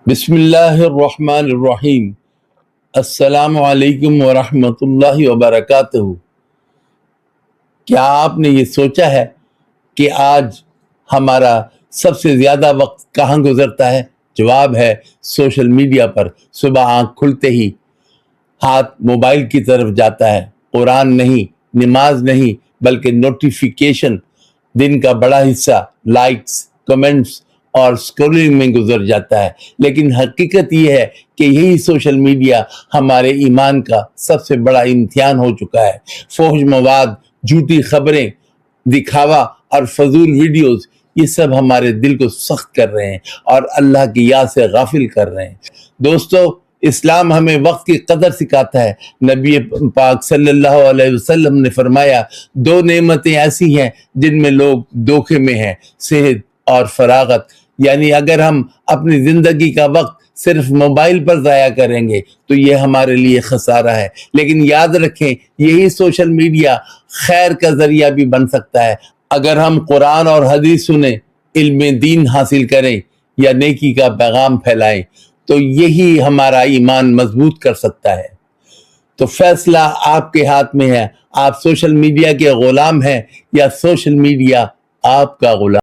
بسم اللہ الرحمن الرحیم۔ السلام علیکم ورحمۃ اللہ وبرکاتہ۔ کیا آپ نے یہ سوچا ہے کہ آج ہمارا سب سے زیادہ وقت کہاں گزرتا ہے؟ جواب ہے سوشل میڈیا پر۔ صبح آنکھ کھلتے ہی ہاتھ موبائل کی طرف جاتا ہے۔ قرآن نہیں، نماز نہیں، بلکہ نوٹیفیکیشن۔ دن کا بڑا حصہ لائکس، کمنٹس اور اسکرولنگ میں گزر جاتا ہے۔ لیکن حقیقت یہ ہے کہ یہی سوشل میڈیا ہمارے ایمان کا سب سے بڑا امتحان ہو چکا ہے۔ فحش مواد، جھوٹی خبریں، دکھاوا اور فضول ویڈیوز، یہ سب ہمارے دل کو سخت کر رہے ہیں اور اللہ کی یاد سے غافل کر رہے ہیں۔ دوستو، اسلام ہمیں وقت کی قدر سکھاتا ہے۔ نبی پاک صلی اللہ علیہ وسلم نے فرمایا، دو نعمتیں ایسی ہیں جن میں لوگ دھوکے میں ہیں، صحت اور فراغت۔ یعنی اگر ہم اپنی زندگی کا وقت صرف موبائل پر ضائع کریں گے تو یہ ہمارے لیے خسارہ ہے، لیکن یاد رکھیں یہی سوشل میڈیا خیر کا ذریعہ بھی بن سکتا ہے۔ اگر ہم قرآن اور حدیث سنیں، علم دین حاصل کریں یا نیکی کا پیغام پھیلائیں تو یہی ہمارا ایمان مضبوط کر سکتا ہے۔ تو فیصلہ آپ کے ہاتھ میں ہے۔ آپ سوشل میڈیا کے غلام ہیں یا سوشل میڈیا آپ کا غلام؟